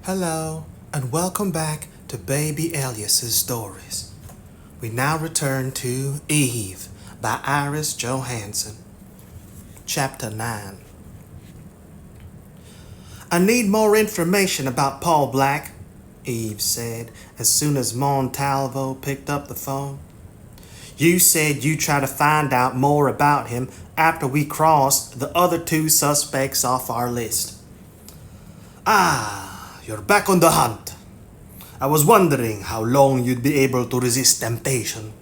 Hello, and welcome back to Baby Elias's stories. We now return to Eve by Iris Johansen. Chapter 9. I need more information about Paul Black, Eve said as soon as Montalvo picked up the phone. You said you try to find out more about him after we crossed the other two suspects off our list. You're back on the hunt. I was wondering how long you'd be able to resist temptation.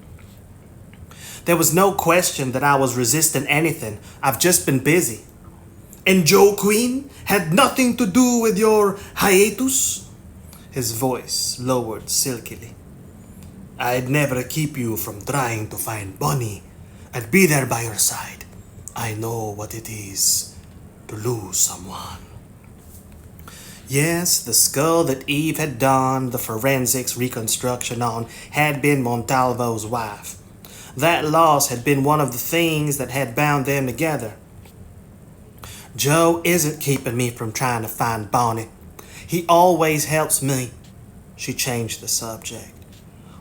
There was no question that I was resisting anything. I've just been busy. And Joe Queen had nothing to do with your hiatus? His voice lowered silkily. I'd never keep you from trying to find Bonnie. I'd be there by your side. I know what it is to lose someone. Yes, the skull that Eve had done the forensics reconstruction on had been Montalvo's wife. That loss had been one of the things that had bound them together. Joe isn't keeping me from trying to find Bonnie. He always helps me. She changed the subject.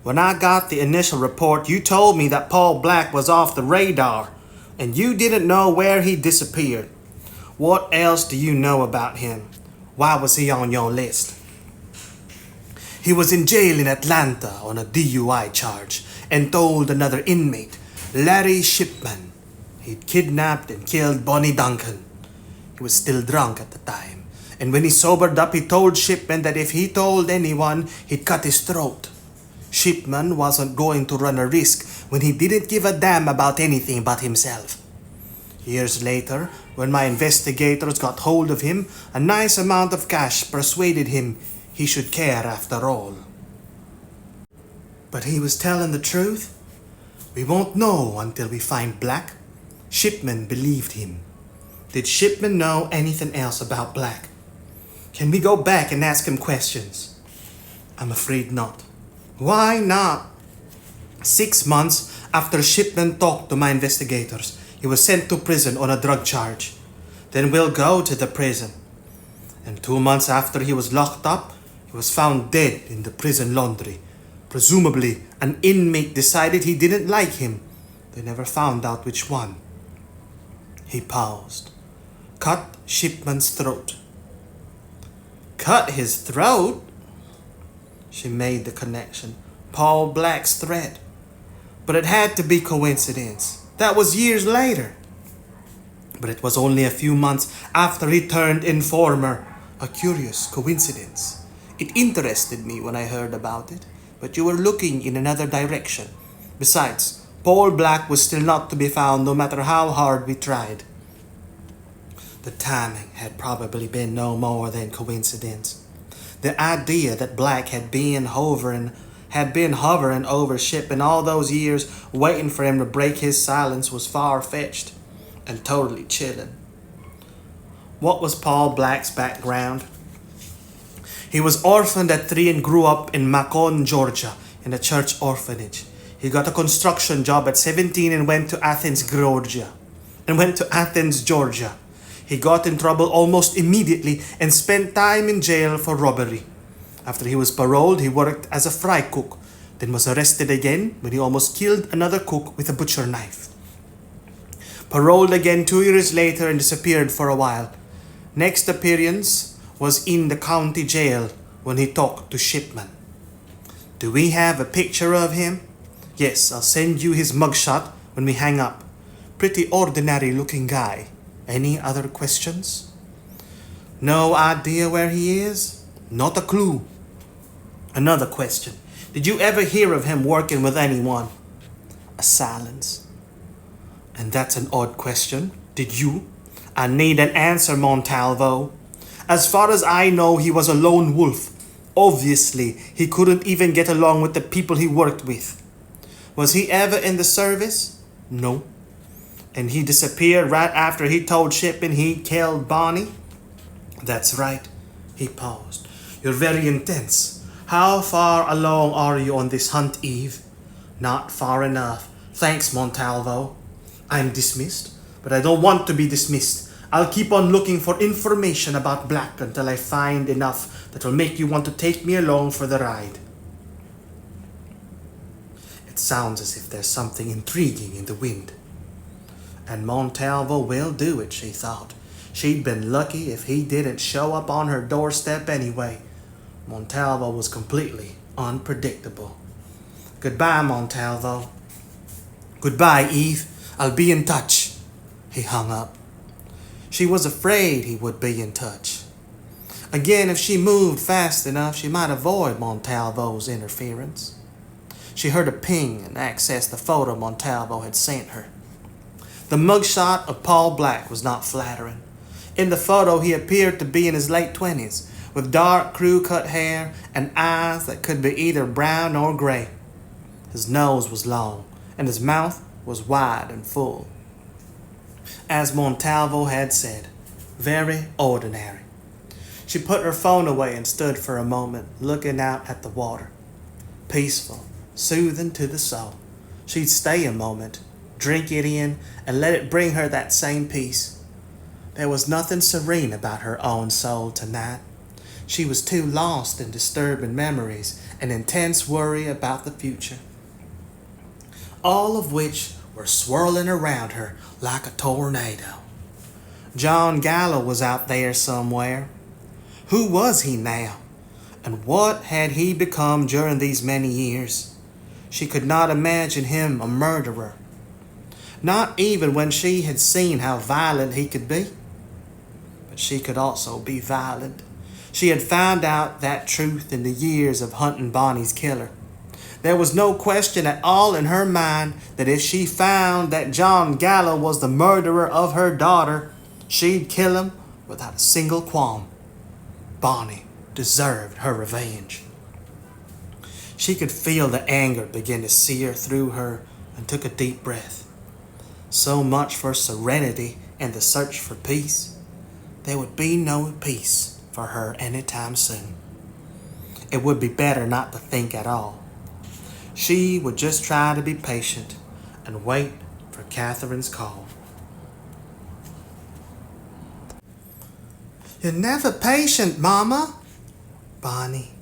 When I got the initial report, you told me that Paul Black was off the radar, and you didn't know where he disappeared. What else do you know about him? Why was he on your list? He was in jail in Atlanta on a DUI charge and told another inmate, Larry Shipman, he'd kidnapped and killed Bonnie Duncan. He was still drunk at the time, and when he sobered up, he told Shipman that if he told anyone, he'd cut his throat. Shipman wasn't going to run a risk when he didn't give a damn about anything but himself. Years later, when my investigators got hold of him, a nice amount of cash persuaded him he should care after all. But he was telling the truth? We won't know until we find Black. Shipman believed him. Did Shipman know anything else about Black? Can we go back and ask him questions? I'm afraid not. Why not? 6 months after Shipman talked to my investigators, he was sent to prison on a drug charge. Then we'll go to the prison. And 2 months after he was locked up, he was found dead in the prison laundry. Presumably, an inmate decided he didn't like him. They never found out which one. He paused. Cut Shipman's throat. Cut his throat? She made the connection. Paul Black's threat. But it had to be coincidence. That was years later. But it was only a few months after he turned informer. A curious coincidence. It interested me when I heard about it, but you were looking in another direction. Besides, Paul Black was still not to be found no matter how hard we tried. The timing had probably been no more than coincidence. The idea that Black had been hovering over Shipman all those years, waiting for him to break his silence, was far-fetched and totally chilling. What was Paul Black's background? He was orphaned at 3 and grew up in Macon, Georgia, in a church orphanage. He got a construction job at 17 and went to Athens, Georgia. He got in trouble almost immediately and spent time in jail for robbery. After he was paroled, he worked as a fry cook, then was arrested again when he almost killed another cook with a butcher knife. Paroled again 2 years later and disappeared for a while. Next appearance was in the county jail when he talked to Shipman. Do we have a picture of him? Yes, I'll send you his mugshot when we hang up. Pretty ordinary looking guy. Any other questions? No idea where he is? Not a clue. Another question. Did you ever hear of him working with anyone? A silence. And that's an odd question. Did you? I need an answer, Montalvo. As far as I know, he was a lone wolf. Obviously, he couldn't even get along with the people he worked with. Was he ever in the service? No. And he disappeared right after he told Shipman he killed Bonnie? That's right. He paused. You're very intense. How far along are you on this hunt, Eve? Not far enough. Thanks, Montalvo. I'm dismissed, but I don't want to be dismissed. I'll keep on looking for information about Black until I find enough that will make you want to take me along for the ride. It sounds as if there's something intriguing in the wind. And Montalvo will do it, she thought. She'd been lucky if he didn't show up on her doorstep anyway. Montalvo was completely unpredictable. Goodbye, Montalvo. Goodbye, Eve. I'll be in touch. He hung up. She was afraid he would be in touch. Again, if she moved fast enough, she might avoid Montalvo's interference. She heard a ping and accessed the photo Montalvo had sent her. The mugshot of Paul Black was not flattering. In the photo, he appeared to be in his late 20s, with dark crew-cut hair and eyes that could be either brown or gray. His nose was long, and his mouth was wide and full. As Montalvo had said, very ordinary. She put her phone away and stood for a moment, looking out at the water. Peaceful, soothing to the soul. She'd stay a moment, drink it in, and let it bring her that same peace. There was nothing serene about her own soul tonight. She was too lost in disturbing memories and intense worry about the future, all of which were swirling around her like a tornado. John Gallo was out there somewhere. Who was he now? And what had he become during these many years? She could not imagine him a murderer. Not even when she had seen how violent he could be. But she could also be violent. She had found out that truth in the years of hunting Bonnie's killer. There was no question at all in her mind that if she found that John Gallo was the murderer of her daughter, she'd kill him without a single qualm. Bonnie deserved her revenge. She could feel the anger begin to sear through her and took a deep breath. So much for serenity and the search for peace. There would be no peace for her anytime soon. It would be better not to think at all. She would just try to be patient and wait for Catherine's call. You're never patient, Mama. Bonnie.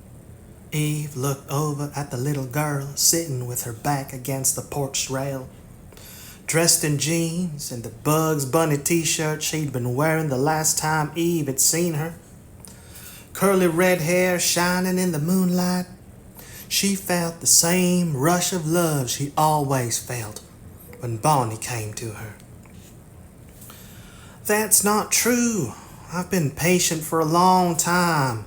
Eve looked over at the little girl sitting with her back against the porch rail. Dressed in jeans and the Bugs Bunny t-shirt she'd been wearing the last time Eve had seen her. Curly red hair shining in the moonlight. She felt the same rush of love she always felt when Bonnie came to her. That's not true. I've been patient for a long time,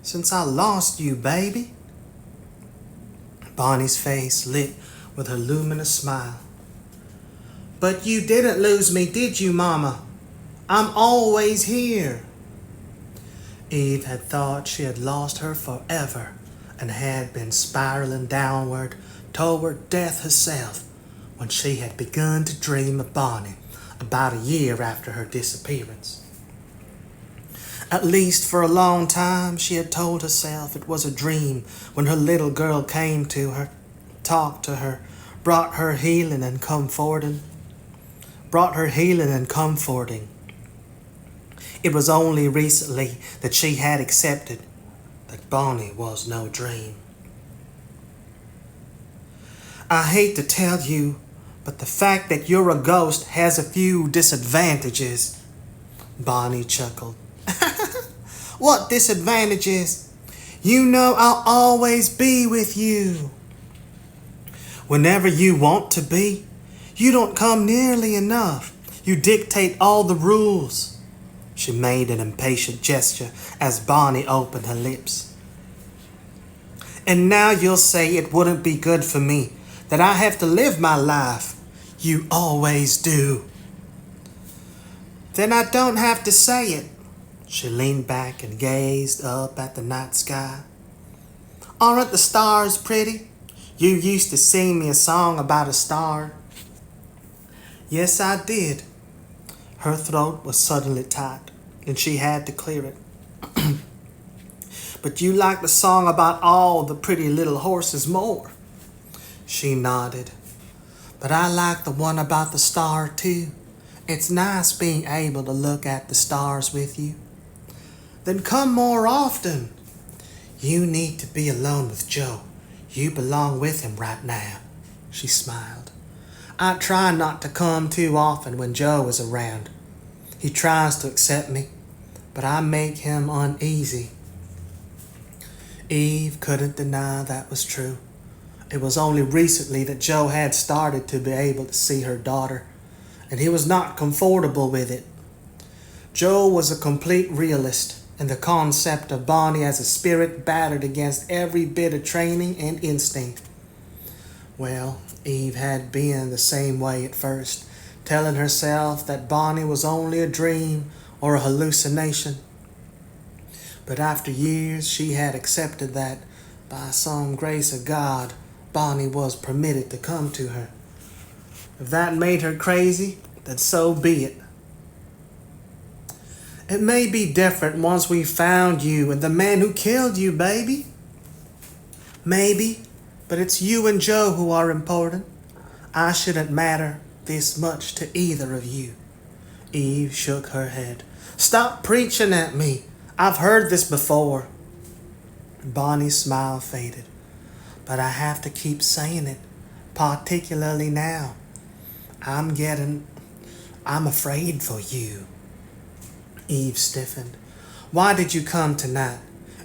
since I lost you, baby. Bonnie's face lit with her luminous smile. But you didn't lose me, did you, Mama? I'm always here. Eve had thought she had lost her forever and had been spiraling downward toward death herself when she had begun to dream of Bonnie about a year after her disappearance. At least for a long time, she had told herself it was a dream when her little girl came to her, talked to her, brought her healing and comforting. It was only recently that she had accepted that Bonnie was no dream. I hate to tell you, but the fact that you're a ghost has a few disadvantages. Bonnie chuckled. What disadvantages? You know I'll always be with you. Whenever you want to be, you don't come nearly enough. You dictate all the rules. She made an impatient gesture as Bonnie opened her lips. And now you'll say it wouldn't be good for me, that I have to live my life. You always do. Then I don't have to say it. She leaned back and gazed up at the night sky. Aren't the stars pretty? You used to sing me a song about a star. Yes, I did. Her throat was suddenly tight, and she had to clear it. But you like the song about all the pretty little horses more. She nodded. But I like the one about the star too. It's nice being able to look at the stars with you. Then come more often. You need to be alone with Joe. You belong with him right now." She smiled. "I try not to come too often when Joe is around. He tries to accept me, but I make him uneasy." Eve couldn't deny that was true. It was only recently that Joe had started to be able to see her daughter, and he was not comfortable with it. Joe was a complete realist, and the concept of Bonnie as a spirit battered against every bit of training and instinct. Well, Eve had been the same way at first, telling herself that Bonnie was only a dream or a hallucination. But after years, she had accepted that, by some grace of God, Bonnie was permitted to come to her. If that made her crazy, then so be it. "It may be different once we found you and the man who killed you, baby." "Maybe, but it's you and Joe who are important. I shouldn't matter this much to either of you." Eve shook her head. "Stop preaching at me. I've heard this before." Bonnie's smile faded. "But I have to keep saying it, particularly now. I'm afraid for you." Eve stiffened. "Why did you come tonight?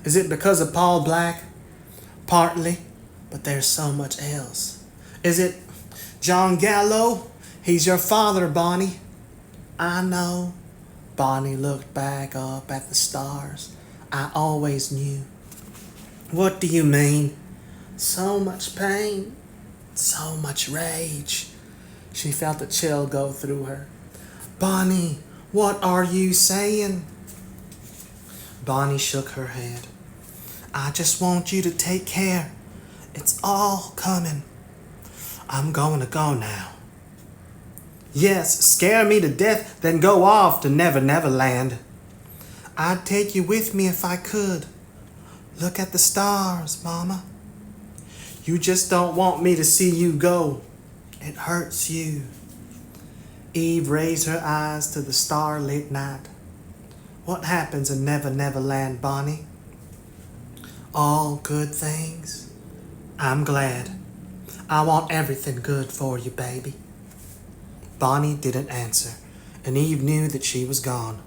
Is it because of Paul Black?" "Partly, but there's so much else." "Is it John Gallo? He's your father, Bonnie." "I know." Bonnie looked back up at the stars. "I always knew." "What do you mean?" "So much pain, so much rage." She felt a chill go through her. "Bonnie, what are you saying?" Bonnie shook her head. "I just want you to take care. It's all coming. I'm going to go now." "Yes, scare me to death, then go off to Never Never Land." "I'd take you with me if I could. Look at the stars, Mama." "You just don't want me to see you go. It hurts you." Eve raised her eyes to the starlit night. "What happens in Never Never Land, Bonnie?" "All good things." "I'm glad. I want everything good for you, baby." Bonnie didn't answer, and Eve knew that she was gone.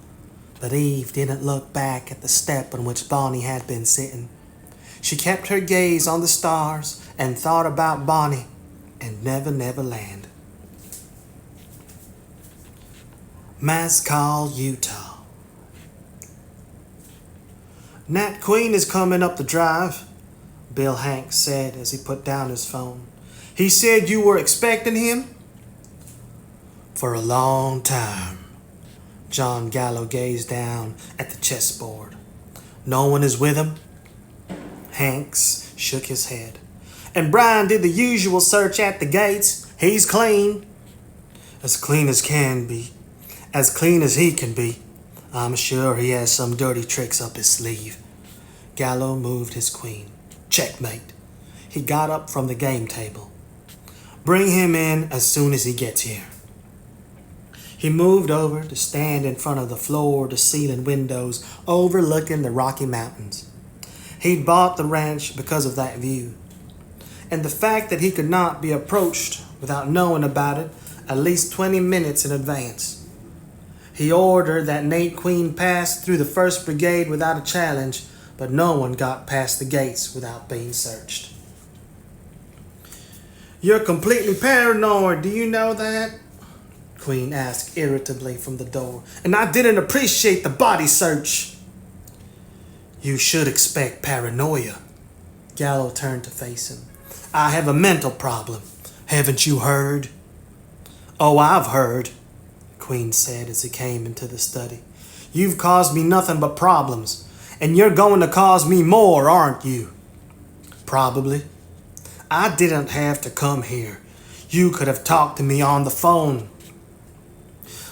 But Eve didn't look back at the step on which Bonnie had been sitting. She kept her gaze on the stars and thought about Bonnie and Never Never Land. Mescal, Utah. "Nat Queen is coming up the drive," Bill Hanks said as he put down his phone. "He said you were expecting him?" "For a long time." John Gallo gazed down at the chessboard. "No one is with him?" Hanks shook his head. "And Brian did the usual search at the gates. He's clean." "As clean as can be. As clean as he can be. I'm sure he has some dirty tricks up his sleeve." Gallo moved his queen. "Checkmate." He got up from the game table. "Bring him in as soon as he gets here." He moved over to stand in front of the floor-to-ceiling windows overlooking the Rocky Mountains. He'd bought the ranch because of that view, and the fact that he could not be approached without knowing about it at least 20 minutes in advance. He ordered that Nate Queen pass through the 1st Brigade without a challenge, but no one got past the gates without being searched. "You're completely paranoid, do you know that?" Queen asked irritably from the door. "And I didn't appreciate the body search." "You should expect paranoia." Gallo turned to face him. "I have a mental problem. Haven't you heard?" "Oh, I've heard," Queen said as he came into the study. "You've caused me nothing but problems, and you're going to cause me more, aren't you?" "Probably. I didn't have to come here. You could have talked to me on the phone.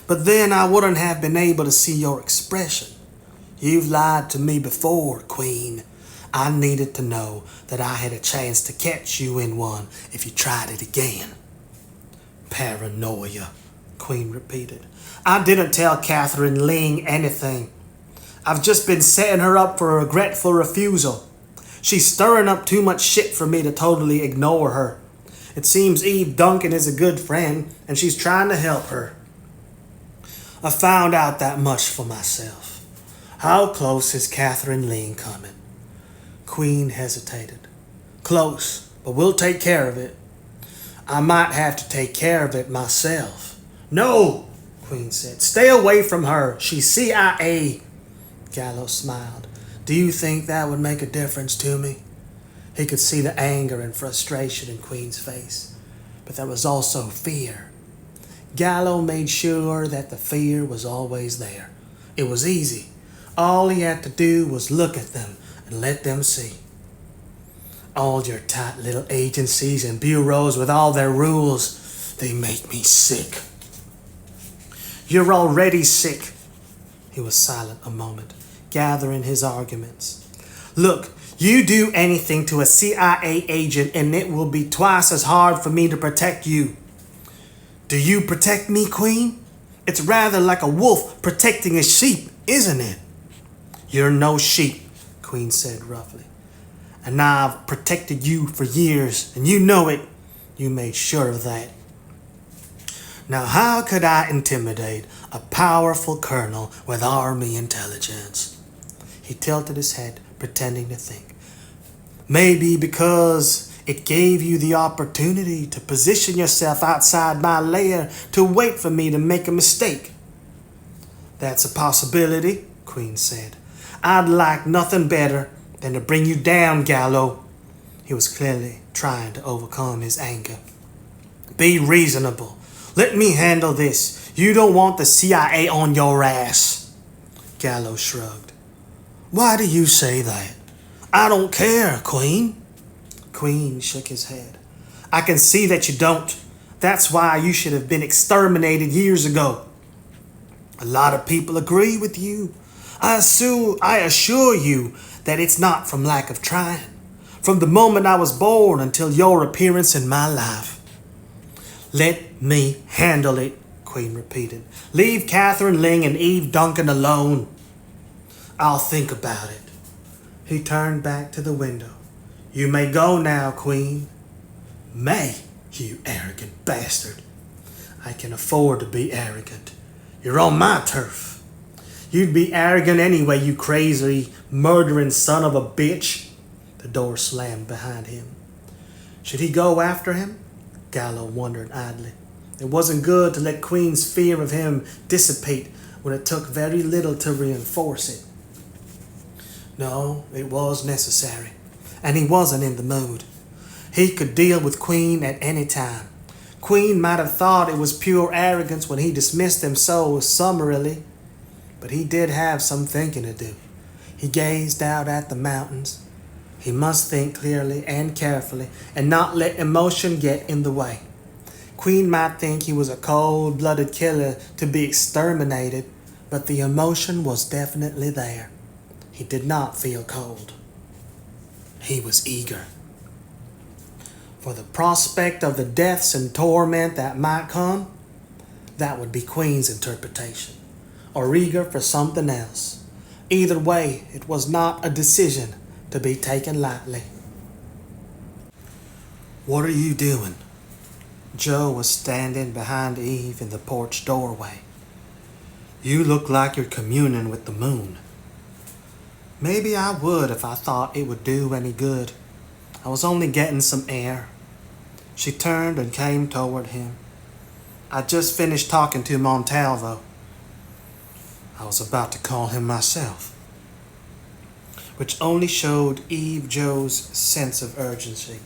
But then I wouldn't have been able to see your expression. You've lied to me before, Queen. I needed to know that I had a chance to catch you in one if you tried it again." "Paranoia," Queen repeated. I didn't tell Catherine Ling anything. I've just been setting her up for a regretful refusal. She's stirring up too much shit for me to totally ignore her. It seems Eve Duncan is a good friend, and she's trying to help her. I found out that much for myself. How close is Catherine Ling coming? Queen hesitated. Close, but we'll take care of it. I might have to take care of it myself. No, Queen said. Stay away from her. She's CIA. Gallo smiled. Do you think that would make a difference to me? He could see the anger and frustration in Queen's face, but there was also fear. Gallo made sure that the fear was always there. It was easy. All he had to do was look at them and let them see. All your tight little agencies and bureaus with all their rules, they make me sick. You're already sick. He was silent a moment, gathering his arguments. Look, you do anything to a CIA agent and it will be twice as hard for me to protect you. Do you protect me, Queen? It's rather like a wolf protecting a sheep, isn't it? You're no sheep, Queen said roughly. And I've protected you for years, and you know it. You made sure of that. Now how could I intimidate a powerful colonel with army intelligence? He tilted his head, pretending to think. Maybe because it gave you the opportunity to position yourself outside my lair to wait for me to make a mistake. That's a possibility, Queen said. I'd like nothing better than to bring you down, Gallo. He was clearly trying to overcome his anger. Be reasonable. Let me handle this. You don't want the CIA on your ass. Gallo shrugged. Why do you say that? I don't care, Queen. Queen shook his head. I can see that you don't. That's why you should have been exterminated years ago. A lot of people agree with you. I assure you that it's not from lack of trying. From the moment I was born until your appearance in my life. Let me handle it, Queen repeated. Leave Catherine Ling and Eve Duncan alone. I'll think about it. He turned back to the window. You may go now, Queen. May, you arrogant bastard. I can afford to be arrogant. You're on my turf. You'd be arrogant anyway, you crazy, murdering son of a bitch. The door slammed behind him. Should he go after him? Gallo wondered idly. It wasn't good to let Queen's fear of him dissipate when it took very little to reinforce it. No, it was necessary, and he wasn't in the mood. He could deal with Queen at any time. Queen might have thought it was pure arrogance when he dismissed him so summarily, but he did have some thinking to do. He gazed out at the mountains. He must think clearly and carefully and not let emotion get in the way. Queen might think he was a cold-blooded killer to be exterminated, but the emotion was definitely there. He did not feel cold. He was eager. For the prospect of the deaths and torment that might come, that would be Queen's interpretation, or eager for something else. Either way, it was not a decision to be taken lightly. What are you doing? Joe was standing behind Eve in the porch doorway. You look like you're communing with the moon. Maybe I would if I thought it would do any good. I was only getting some air. She turned and came toward him. I just finished talking to Montalvo. I was about to call him myself. Which only showed Joe's sense of urgency.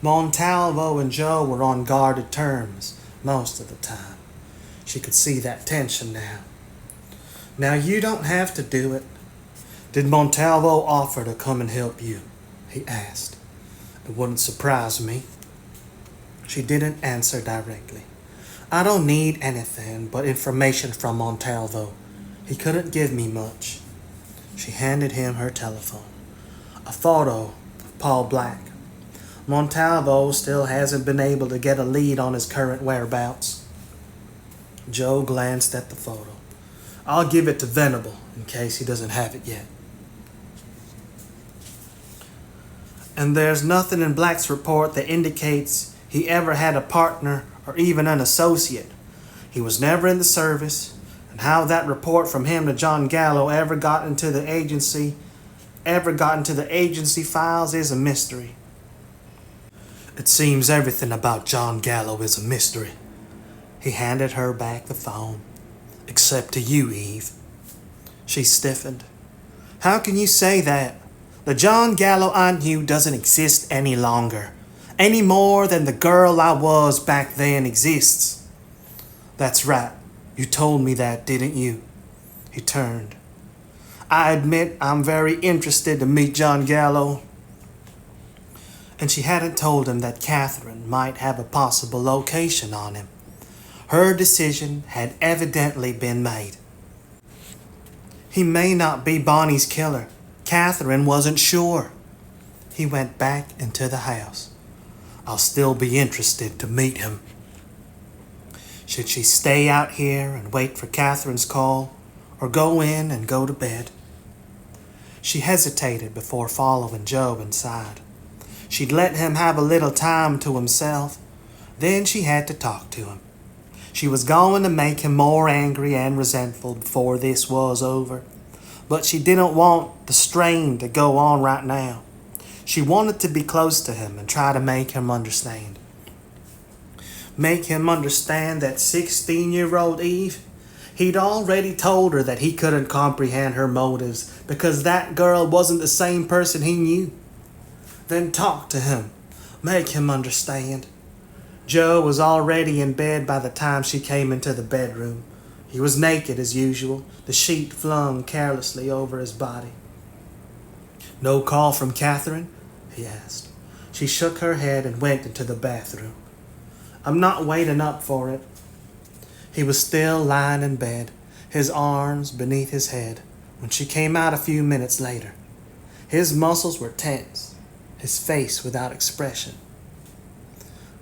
Montalvo and Joe were on guarded terms most of the time. She could see that tension now. Now you don't have to do it. Did Montalvo offer to come and help you? He asked. It wouldn't surprise me. She didn't answer directly. I don't need anything but information from Montalvo. He couldn't give me much. She handed him her telephone. A photo of Paul Black. Montalvo still hasn't been able to get a lead on his current whereabouts. Joe glanced at the photo. I'll give it to Venable in case he doesn't have it yet. And there's nothing in Black's report that indicates he ever had a partner or even an associate. He was never in the service, and how that report from him to John Gallo ever got into the agency files is a mystery. It seems everything about John Gallo is a mystery. He handed her back the phone. Except to you, Eve. She stiffened. How can you say that? The John Gallo I knew doesn't exist any longer. Any more than the girl I was back then exists. That's right. You told me that, didn't you? He turned. I admit I'm very interested to meet John Gallo. And she hadn't told him that Catherine might have a possible location on him. Her decision had evidently been made. He may not be Bonnie's killer. Catherine wasn't sure. He went back into the house. I'll still be interested to meet him. Should she stay out here and wait for Catherine's call, or go in and go to bed? She hesitated before following Joe inside. She'd let him have a little time to himself, then she had to talk to him. She was going to make him more angry and resentful before this was over, but she didn't want the strain to go on right now. She wanted to be close to him and try to make him understand. Make him understand that 16-year-old Eve? He'd already told her that he couldn't comprehend her motives because that girl wasn't the same person he knew. Then talk to him. Make him understand. Joe was already in bed by the time she came into the bedroom. He was naked as usual, the sheet flung carelessly over his body. No call from Catherine? He asked. She shook her head and went into the bathroom. I'm not waiting up for it. He was still lying in bed, his arms beneath his head, when she came out a few minutes later. His muscles were tense, his face without expression.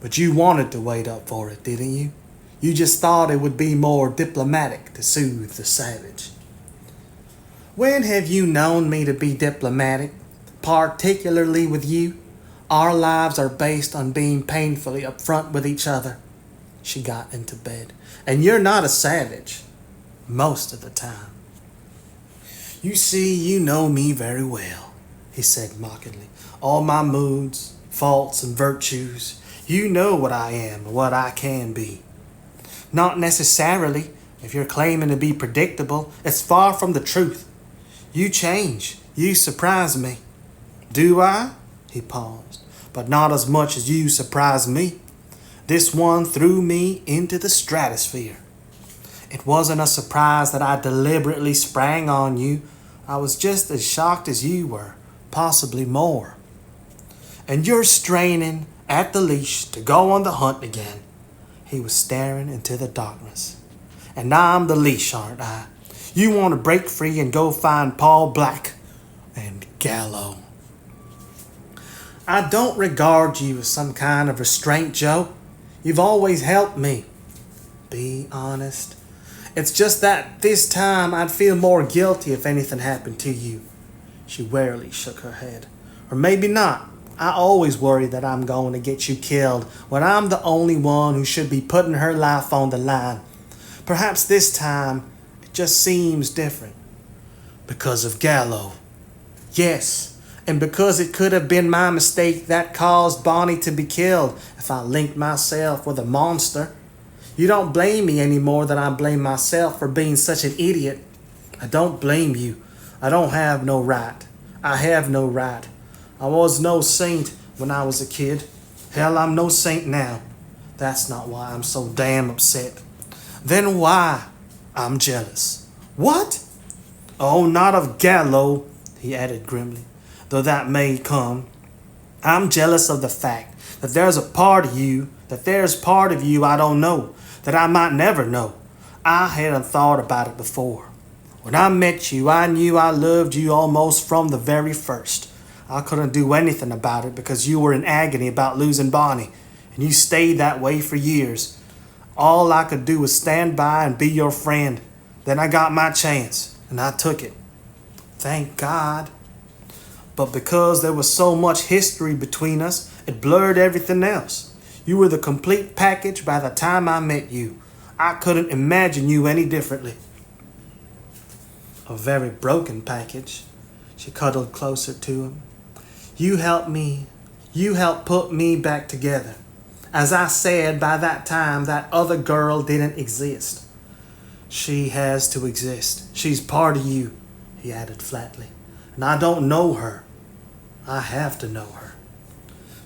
But you wanted to wait up for it, didn't you? You just thought it would be more diplomatic to soothe the savage. When have you known me to be diplomatic, particularly with you? Our lives are based on being painfully upfront with each other. She got into bed. And you're not a savage. Most of the time. You see, you know me very well, he said mockingly. All my moods, faults, and virtues. You know what I am and what I can be. Not necessarily. If you're claiming to be predictable, it's far from the truth. You change. You surprise me. Do I? He paused. But not as much as you surprise me. This one threw me into the stratosphere. It wasn't a surprise that I deliberately sprang on you. I was just as shocked as you were, possibly more. And you're straining at the leash to go on the hunt again. He was staring into the darkness. And I'm the leash, aren't I? You want to break free and go find Paul Black and Gallo. I don't regard you as some kind of restraint, Joe. You've always helped me. Be honest. It's just that this time I'd feel more guilty if anything happened to you. She wearily shook her head. Or maybe not. I always worry that I'm going to get you killed when I'm the only one who should be putting her life on the line. Perhaps this time it just seems different. Because of Gallo. Yes. And because it could have been my mistake that caused Bonnie to be killed if I linked myself with a monster. You don't blame me any more than I blame myself for being such an idiot. I don't blame you. I don't have no right. I have no right. I was no saint when I was a kid. Hell, I'm no saint now. That's not why I'm so damn upset. Then why? I'm jealous. What? Oh, not of Gallo, he added grimly. Though that may come. I'm jealous of the fact that there's part of you I don't know, that I might never know. I hadn't thought about it before. When I met you, I knew I loved you almost from the very first. I couldn't do anything about it because you were in agony about losing Bonnie, and you stayed that way for years. All I could do was stand by and be your friend. Then I got my chance, and I took it. Thank God. But because there was so much history between us, it blurred everything else. You were the complete package by the time I met you. I couldn't imagine you any differently. A very broken package. She cuddled closer to him. You helped put me back together. As I said, by that time, that other girl didn't exist. She has to exist. She's part of you, he added flatly. And I don't know her. I have to know her.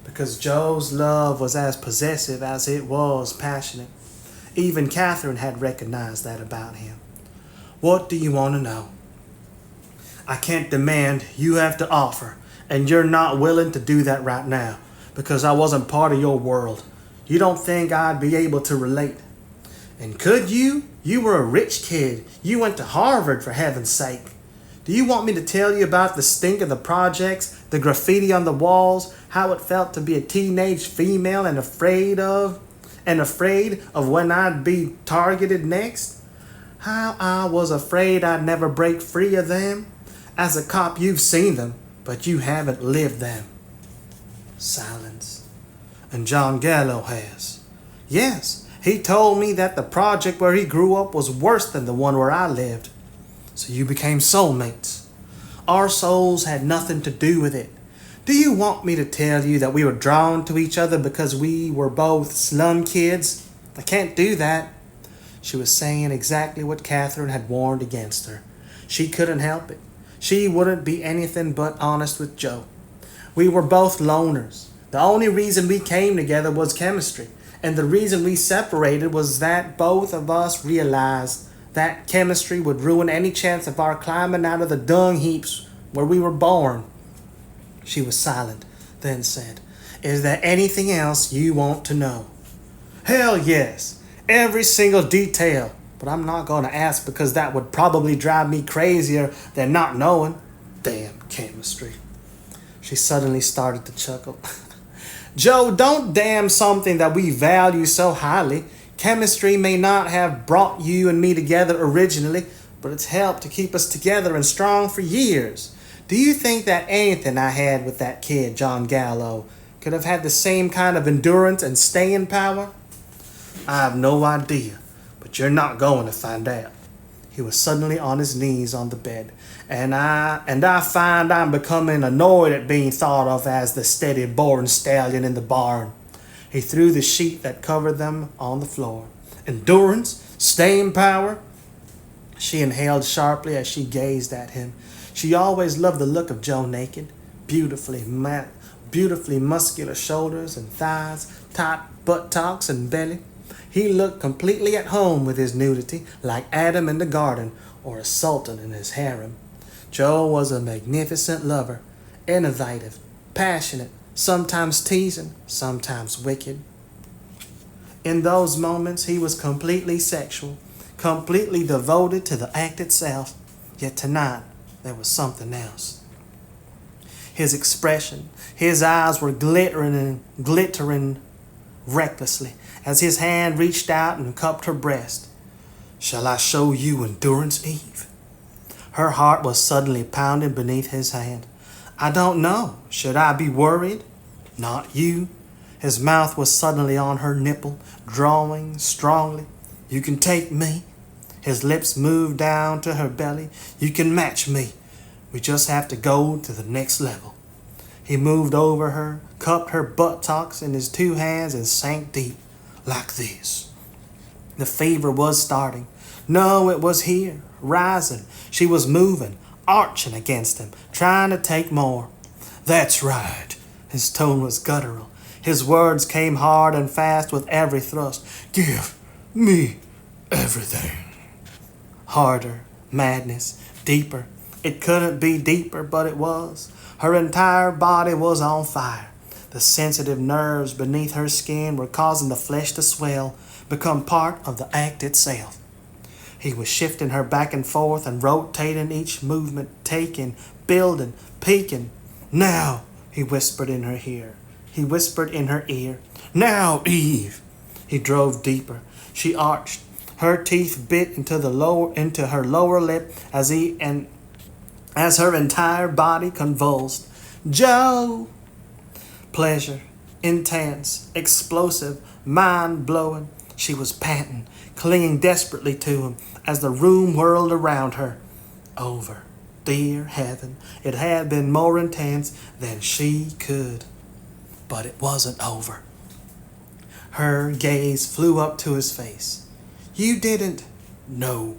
Because Joe's love was as possessive as it was passionate. Even Catherine had recognized that about him. What do you want to know? I can't demand, you have to offer, and you're not willing to do that right now, because I wasn't part of your world. You don't think I'd be able to relate. And could you? You were a rich kid. You went to Harvard, for heaven's sake. Do you want me to tell you about the stink of the projects, the graffiti on the walls, how it felt to be a teenage female and afraid of when I'd be targeted next? How I was afraid I'd never break free of them? As a cop, you've seen them, but you haven't lived them. Silence. And John Gallo has. Yes, he told me that the project where he grew up was worse than the one where I lived. So you became soulmates. Our souls had nothing to do with it. Do you want me to tell you that we were drawn to each other because we were both slum kids? I can't do that. She was saying exactly what Catherine had warned against her. She couldn't help it. She wouldn't be anything but honest with Joe. We were both loners. The only reason we came together was chemistry. And the reason we separated was that both of us realized that chemistry would ruin any chance of our climbing out of the dung heaps where we were born. She was silent, then said, Is there anything else you want to know? Hell yes, every single detail. But I'm not going to ask because that would probably drive me crazier than not knowing. Damn chemistry. She suddenly started to chuckle. Joe, don't damn something that we value so highly. Chemistry may not have brought you and me together originally, but it's helped to keep us together and strong for years. Do you think that anything I had with that kid, John Gallo, could have had the same kind of endurance and staying power? I have no idea, but you're not going to find out. He was suddenly on his knees on the bed, and I find I'm becoming annoyed at being thought of as the steady-born stallion in the barn. He threw the sheet that covered them on the floor. Endurance? Staying power? She inhaled sharply as she gazed at him. She always loved the look of Joe naked, beautifully muscular shoulders and thighs, tight buttocks and belly. He looked completely at home with his nudity, like Adam in the garden or a sultan in his harem. Joe was a magnificent lover, innovative, passionate, sometimes teasing, sometimes wicked. In those moments, he was completely sexual, completely devoted to the act itself. Yet tonight, there was something else. His expression, his eyes were glittering recklessly as his hand reached out and cupped her breast. Shall I show you endurance, Eve? Her heart was suddenly pounding beneath his hand. I don't know. Should I be worried? Not you. His mouth was suddenly on her nipple, drawing strongly. You can take me. His lips moved down to her belly. You can match me. We just have to go to the next level. He moved over her, cupped her buttocks in his two hands, and sank deep, like this. The fever was starting. No, it was here, rising. She was moving, arching against him, trying to take more. That's right. His tone was guttural. His words came hard and fast with every thrust. Give me everything. Harder, madness, deeper. It couldn't be deeper, but it was. Her entire body was on fire. The sensitive nerves beneath her skin were causing the flesh to swell, become part of the act itself. He was shifting her back and forth and rotating each movement, taking, building, peaking. Now, he whispered in her ear. He whispered in her ear. Now, Eve. He drove deeper. She arched. Her teeth bit into her lower lip as her entire body convulsed. Joe! Pleasure, intense, explosive, mind-blowing. She was panting, clinging desperately to him as the room whirled around her. Over. Dear heaven, it had been more intense than she could. But it wasn't over. Her gaze flew up to his face. You didn't. No.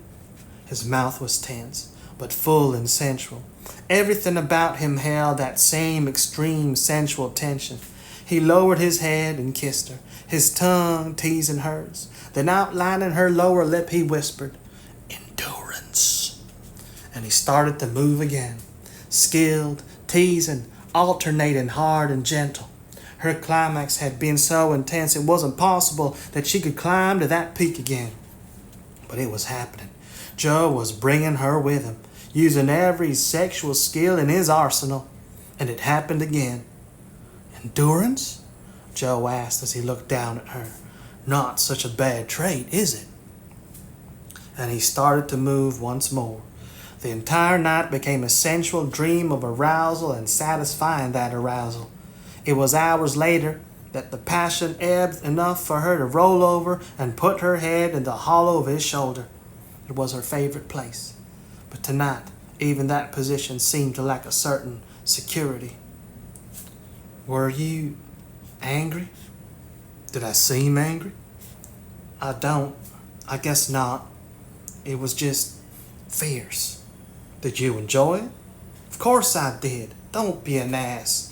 His mouth was tense, but full and sensual. Everything about him held that same extreme sensual tension. He lowered his head and kissed her, his tongue teasing hers. Then outlining her lower lip, he whispered, endurance. And he started to move again, skilled, teasing, alternating hard and gentle. Her climax had been so intense it wasn't possible that she could climb to that peak again. But it was happening. Joe was bringing her with him, using every sexual skill in his arsenal. And it happened again. Endurance? Joe asked as he looked down at her. Not such a bad trait, is it? And he started to move once more. The entire night became a sensual dream of arousal and satisfying that arousal. It was hours later that the passion ebbed enough for her to roll over and put her head in the hollow of his shoulder. It was her favorite place. But tonight, even that position seemed to lack a certain security. Were you angry? Did I seem angry? I guess not. It was just fierce. Did you enjoy it? Of course I did. Don't be an ass.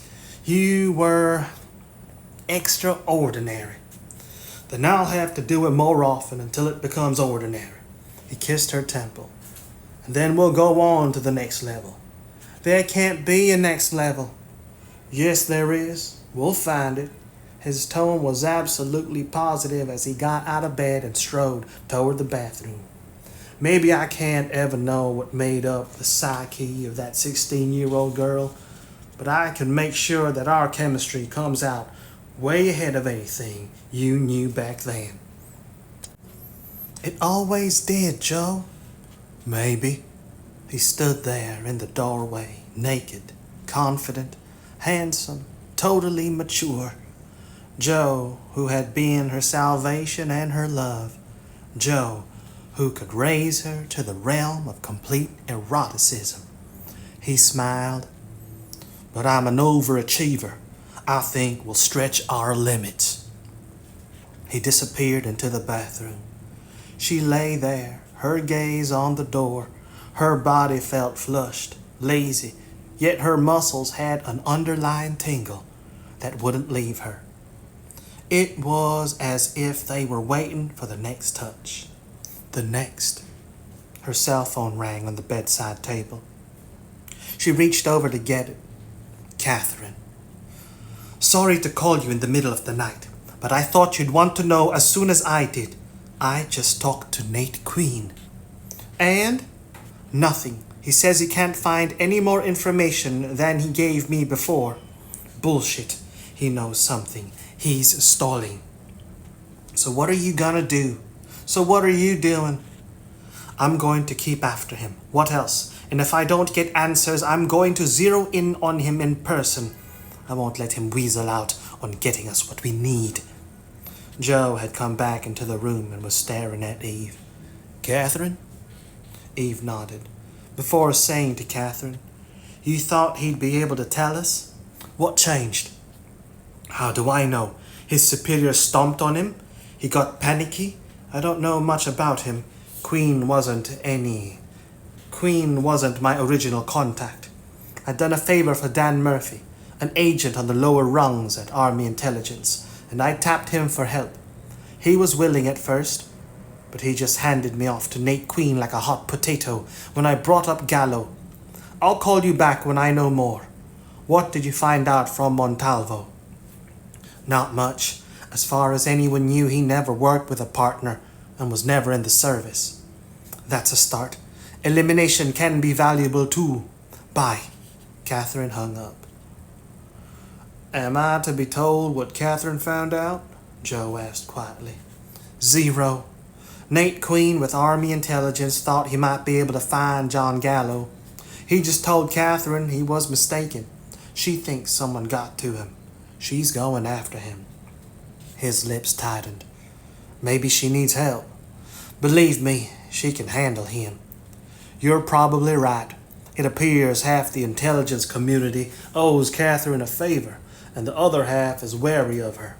You were extraordinary. Then I'll have to do it more often until it becomes ordinary. He kissed her temple. And then we'll go on to the next level. There can't be a next level. Yes, there is. We'll find it. His tone was absolutely positive as he got out of bed and strode toward the bathroom. Maybe I can't ever know what made up the psyche of that 16-year-old girl, but I can make sure that our chemistry comes out way ahead of anything you knew back then. It always did, Joe. Maybe. He stood there in the doorway, naked, confident, handsome, totally mature. Joe, who had been her salvation and her love. Joe, who could raise her to the realm of complete eroticism. He smiled. But I'm an overachiever. I think we'll stretch our limits. He disappeared into the bathroom. She lay there, her gaze on the door. Her body felt flushed, lazy, yet her muscles had an underlying tingle that wouldn't leave her. It was as if they were waiting for the next touch. The next. Her cell phone rang on the bedside table. She reached over to get it. Catherine. Sorry to call you in the middle of the night, but I thought you'd want to know as soon as I did. I just talked to Nate Queen. And? Nothing. He says he can't find any more information than he gave me before. Bullshit. He knows something. He's stalling. So what are you gonna do? So what are you doing? I'm going to keep after him. What else? And if I don't get answers, I'm going to zero in on him in person. I won't let him weasel out on getting us what we need. Joe had come back into the room and was staring at Eve. Catherine? Eve nodded, before saying to Catherine, You thought he'd be able to tell us? What changed? How do I know? His superior stomped on him? He got panicky? I don't know much about him. Queen wasn't my original contact. I'd done a favor for Dan Murphy, an agent on the lower rungs at Army Intelligence, and I tapped him for help. He was willing at first, but he just handed me off to Nate Queen like a hot potato when I brought up Gallo. I'll call you back when I know more. What did you find out from Montalvo? Not much. As far as anyone knew, he never worked with a partner and was never in the service. That's a start. Elimination can be valuable too. Bye. Catherine hung up. Am I to be told what Catherine found out? Joe asked quietly. Zero. Nate Queen with Army intelligence thought he might be able to find John Gallo. He just told Catherine he was mistaken. She thinks someone got to him. She's going after him. His lips tightened. Maybe she needs help. Believe me, she can handle him. You're probably right. It appears half the intelligence community owes Catherine a favor, and the other half is wary of her.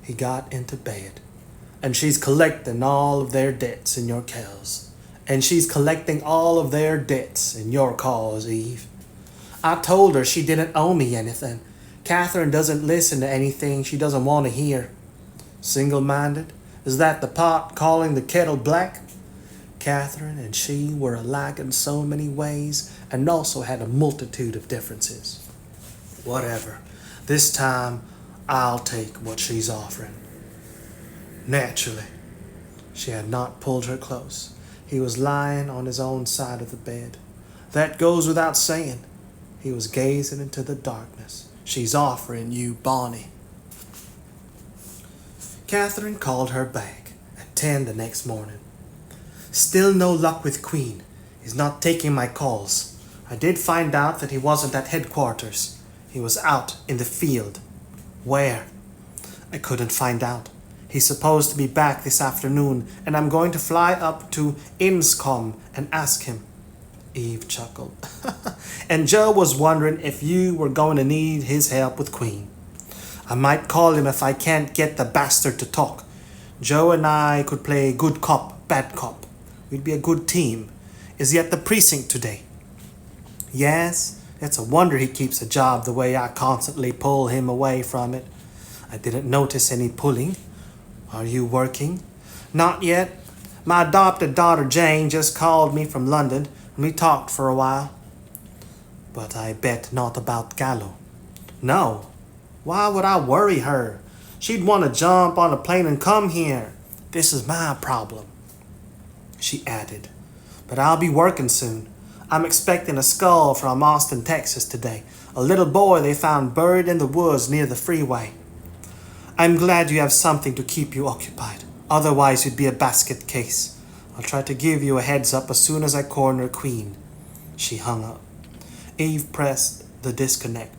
He got into bed. And she's collecting all of their debts in your cause. And she's collecting all of their debts in your cause, Eve. I told her she didn't owe me anything. Catherine doesn't listen to anything she doesn't want to hear. Single-minded? Is that the pot calling the kettle black? Catherine and she were alike in so many ways and also had a multitude of differences. Whatever. This time, I'll take what she's offering. Naturally. She had not pulled her close. He was lying on his own side of the bed. That goes without saying. He was gazing into the darkness. She's offering you Bonnie. Catherine called her back at 10 the next morning. Still no luck with Queen. He's not taking my calls. I did find out that he wasn't at headquarters. He was out in the field. Where? I couldn't find out. He's supposed to be back this afternoon, and I'm going to fly up to Inscom and ask him. Eve chuckled. And Joe was wondering if you were going to need his help with Queen. I might call him if I can't get the bastard to talk. Joe and I could play good cop, bad cop. We'd be a good team. Is he at the precinct today? Yes, it's a wonder he keeps a job the way I constantly pull him away from it. I didn't notice any pulling. Are you working? Not yet. My adopted daughter Jane just called me from London, and we talked for a while. But I bet not about Gallo. No. Why would I worry her? She'd want to jump on a plane and come here. This is my problem. She added, but I'll be working soon. I'm expecting a skull from Austin, Texas today. A little boy they found buried in the woods near the freeway. I'm glad you have something to keep you occupied. Otherwise you'd be a basket case. I'll try to give you a heads up as soon as I corner Queen. She hung up. Eve pressed the disconnect.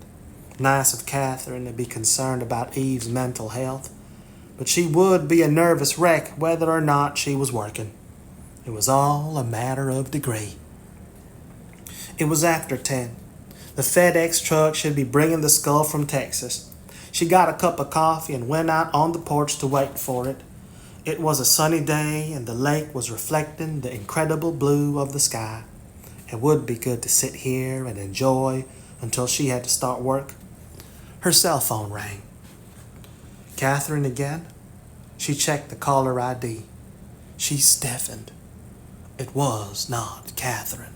Nice of Catherine to be concerned about Eve's mental health, but she would be a nervous wreck whether or not she was working. It was all a matter of degree. It was after 10. The FedEx truck should be bringing the skull from Texas. She got a cup of coffee and went out on the porch to wait for it. It was a sunny day and the lake was reflecting the incredible blue of the sky. It would be good to sit here and enjoy until she had to start work. Her cell phone rang. Catherine again? She checked the caller ID. She stiffened. It was not Catherine.